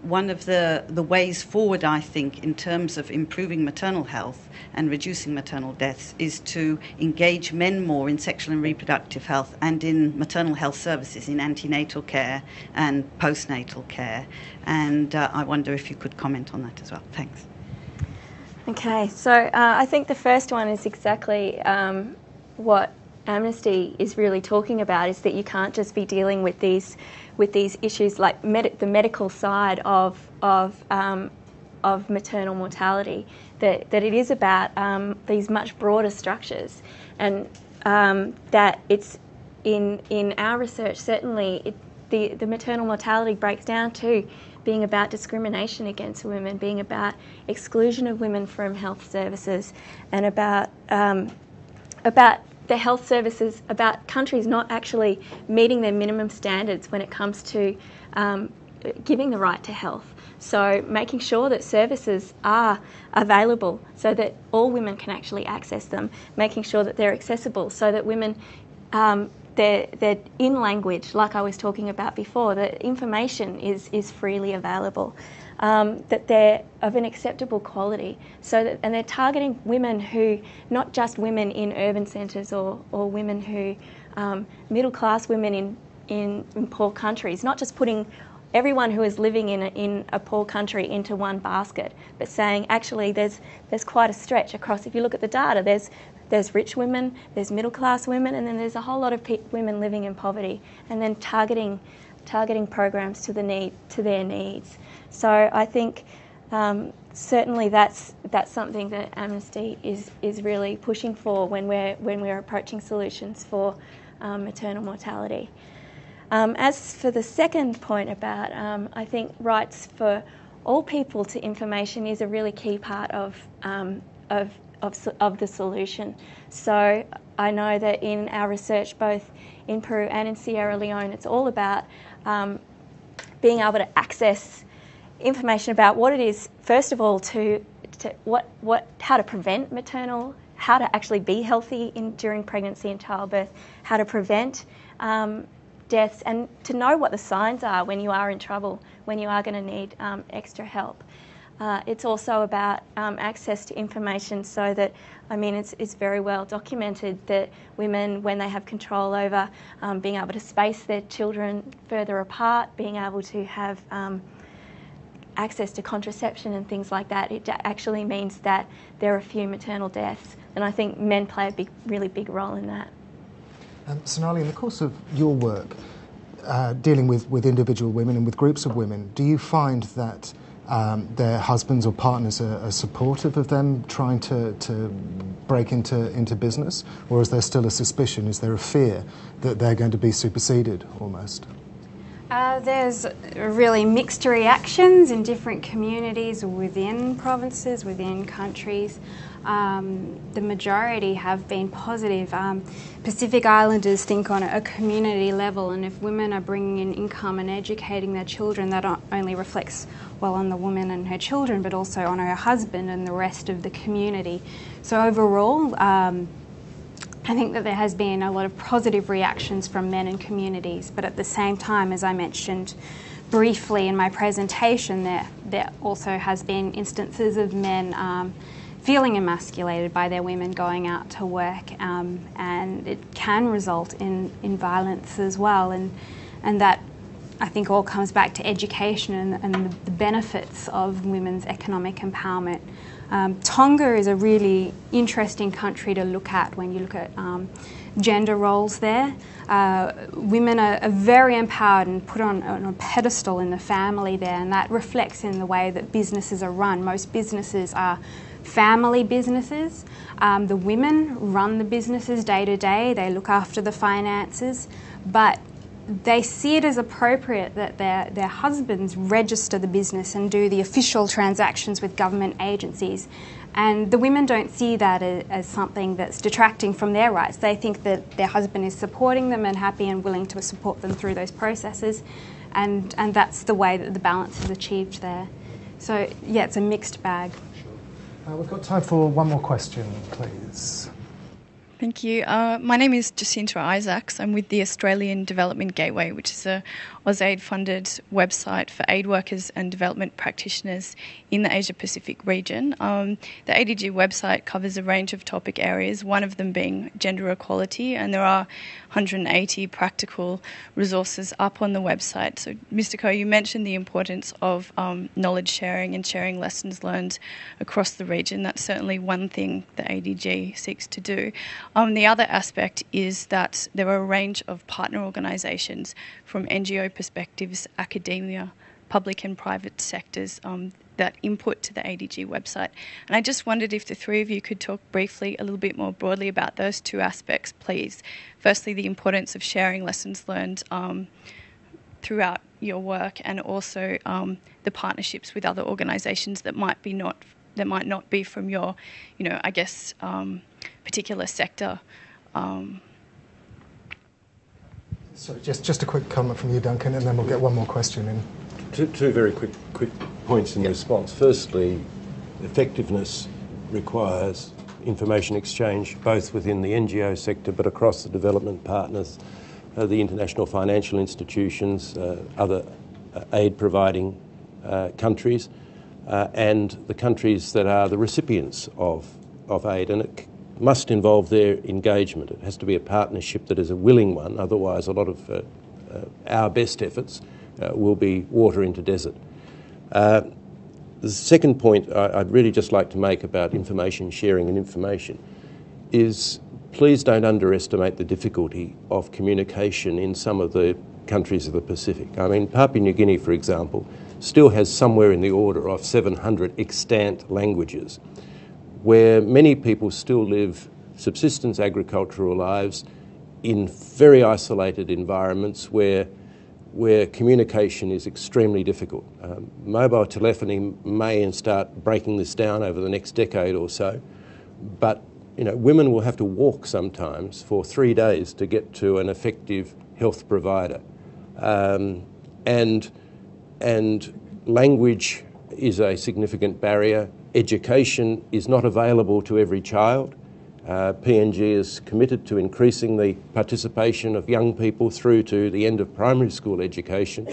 one of the ways forward, I think, in terms of improving maternal health and reducing maternal deaths is to engage men more in sexual and reproductive health and in maternal health services, in antenatal care and postnatal care. And I wonder if you could comment on that as well. Thanks. Okay, so I think the first one is exactly what Amnesty is really talking about, is that you can't just be dealing with these issues like the medical side of maternal mortality. That it is about these much broader structures, and that it's in our research certainly the maternal mortality breaks down to being about discrimination against women, being about exclusion of women from health services, and about the health services, about countries not actually meeting their minimum standards when it comes to giving the right to health. So making sure that services are available so that all women can actually access them, making sure that they're accessible so that women, they're in language, like I was talking about before, that information is freely available. That they're of an acceptable quality, and they're targeting women who, not just women in urban centres or women who, middle class women in poor countries, not just putting everyone who is living in a poor country into one basket, but saying actually there's quite a stretch across. If you look at the data, there's rich women, there's middle class women, and then there's a whole lot of women living in poverty, and then targeting programs to their needs. So I think certainly that's something that Amnesty is really pushing for when we're approaching solutions for maternal mortality. As for the second point about, I think rights for all people to information is a really key part of the solution. So I know that in our research, both in Peru and in Sierra Leone, it's all about being able to access information about what it is, first of all, how to prevent maternal, how to actually be healthy during pregnancy and childbirth, how to prevent deaths, and to know what the signs are when you are in trouble, when you are going to need extra help. It's also about access to information, so that, it's very well documented that women, when they have control over being able to space their children further apart, being able to have access to contraception and things like that, it actually means that there are few maternal deaths. And I think men play a really big role in that. Sonali, in the course of your work, dealing with individual women and with groups of women, do you find that their husbands or partners are supportive of them trying to break into business? Or is there still a suspicion, is there a fear that they're going to be superseded almost? There's really mixed reactions in different communities within provinces, within countries. The majority have been positive. Pacific Islanders think on a community level, and if women are bringing in income and educating their children, that not only reflects well on the woman and her children, but also on her husband and the rest of the community. So overall, I think that there has been a lot of positive reactions from men and communities, but at the same time, as I mentioned briefly in my presentation, there also has been instances of men feeling emasculated by their women going out to work, and it can result in violence as well, and that I think all comes back to education and the benefits of women's economic empowerment. Tonga is a really interesting country to look at when you look at gender roles there. Women are very empowered and put on a pedestal in the family there, and that reflects in the way that businesses are run. Most businesses are family businesses. The women run the businesses day to day, they look after the finances, but they see it as appropriate that their husbands register the business and do the official transactions with government agencies. And the women don't see that as something that's detracting from their rights. They think that their husband is supporting them and happy and willing to support them through those processes. And that's the way that the balance is achieved there. So, yeah, it's a mixed bag. We've got time for one more question, please. Thank you. My name is Jacinta Isaacs. I'm with the Australian Development Gateway, which is a AusAid-funded website for aid workers and development practitioners in the Asia-Pacific region. The ADG website covers a range of topic areas, one of them being gender equality, and there are 180 practical resources up on the website. So, Mr. Koh, you mentioned the importance of knowledge sharing and sharing lessons learned across the region. That's certainly one thing the ADG seeks to do. The other aspect is that there are a range of partner organisations from NGO perspectives, academia, public and private sectors that input to the ADG website. And I just wondered if the three of you could talk briefly a little bit more broadly about those two aspects, please. Firstly, the importance of sharing lessons learned throughout your work, and also the partnerships with other organisations that might not be from your, particular sector. So just a quick comment from you, Duncan, and then we'll get one more question in. Two very quick points in response. Firstly, effectiveness requires information exchange both within the NGO sector but across the development partners, the international financial institutions, other aid-providing countries, and the countries that are the recipients of aid. And it must involve their engagement. It has to be a partnership that is a willing one, otherwise a lot of our best efforts will be water into desert. The second point I'd really just like to make about information sharing and information is please don't underestimate the difficulty of communication in some of the countries of the Pacific. I mean, Papua New Guinea, for example, still has somewhere in the order of 700 extant languages, where many people still live subsistence agricultural lives in very isolated environments where communication is extremely difficult. Mobile telephony may start breaking this down over the next decade or so, but women will have to walk sometimes for 3 days to get to an effective health provider. And language is a significant barrier. Education is not available to every child. PNG is committed to increasing the participation of young people through to the end of primary school education,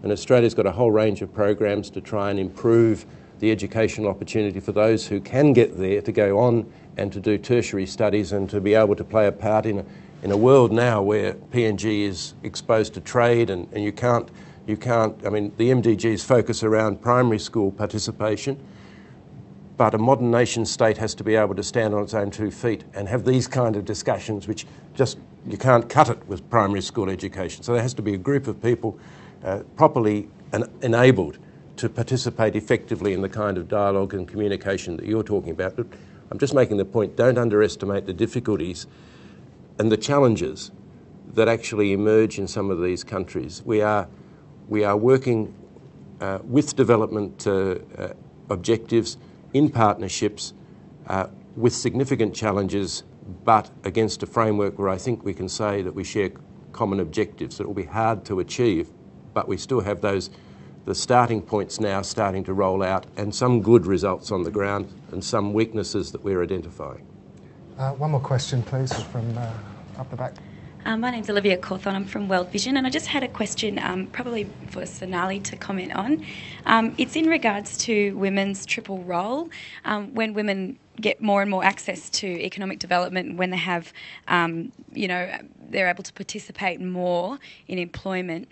and Australia's got a whole range of programs to try and improve the educational opportunity for those who can get there to go on and to do tertiary studies and to be able to play a part in a world now where PNG is exposed to trade and you can't, I mean, the MDGs focus around primary school participation, but a modern nation state has to be able to stand on its own 2 feet and have these kind of discussions, which just, you can't cut it with primary school education. So there has to be a group of people properly enabled to participate effectively in the kind of dialogue and communication that you're talking about. But I'm just making the point, don't underestimate the difficulties and the challenges that actually emerge in some of these countries. We are working with development objectives in partnerships with significant challenges, but against a framework where I think we can say that we share common objectives. It will be hard to achieve, but we still have the starting points now starting to roll out, and some good results on the ground and some weaknesses that we're identifying. One more question, please, from up the back. My name's Olivia Cawthon. I'm from World Vision, and I just had a question probably for Sonali to comment on. It's in regards to women's triple role. When women get more and more access to economic development, when they have, they're able to participate more in employment.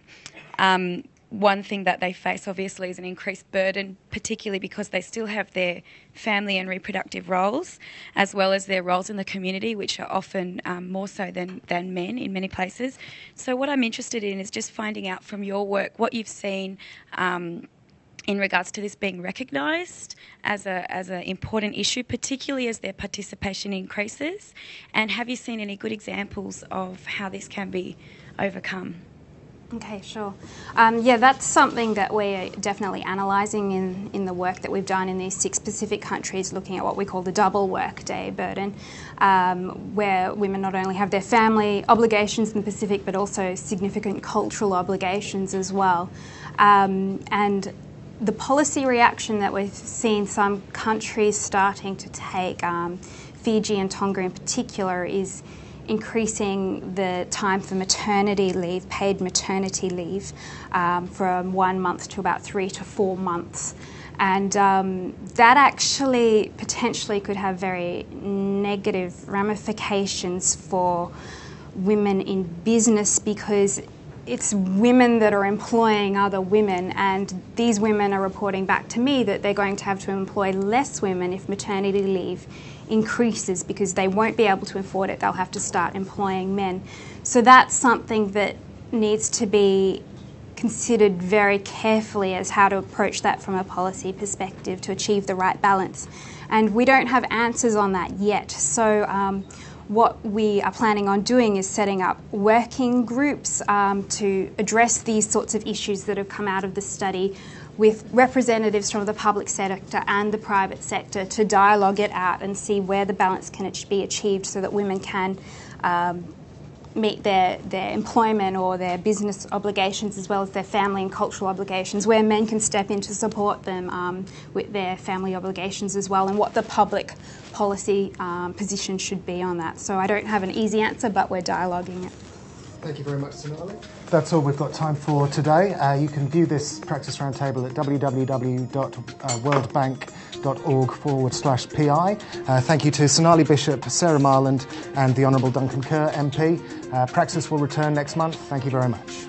One thing that they face, obviously, is an increased burden, particularly because they still have their family and reproductive roles, as well as their roles in the community, which are often more so than men in many places. So what I'm interested in is just finding out from your work what you've seen in regards to this being recognised as an important issue, particularly as their participation increases, and have you seen any good examples of how this can be overcome? Okay, sure. Yeah, that's something that we're definitely analysing in the work that we've done in these 6 Pacific countries, looking at what we call the double workday burden, where women not only have their family obligations in the Pacific, but also significant cultural obligations as well. And the policy reaction that we've seen some countries starting to take, Fiji and Tonga in particular, is increasing the time for maternity leave, paid maternity leave, from 1 month to about 3 to 4 months. And that actually potentially could have very negative ramifications for women in business, because it's women that are employing other women, and these women are reporting back to me that they're going to have to employ less women if maternity leave increases, because they won't be able to afford it. They'll have to start employing men. So that's something that needs to be considered very carefully as how to approach that from a policy perspective to achieve the right balance. And we don't have answers on that yet. So what we are planning on doing is setting up working groups to address these sorts of issues that have come out of the study, with representatives from the public sector and the private sector to dialogue it out and see where the balance can be achieved, so that women can meet their employment or their business obligations, as well as their family and cultural obligations, where men can step in to support them with their family obligations as well, and what the public policy position should be on that. So I don't have an easy answer, but we're dialoguing it. Thank you very much, Sonali. That's all we've got time for today. You can view this Praxis Roundtable at www.worldbank.org/PI. Thank you to Sonali Bishop, Sarah Marland and the Honourable Duncan Kerr, MP. Praxis will return next month. Thank you very much.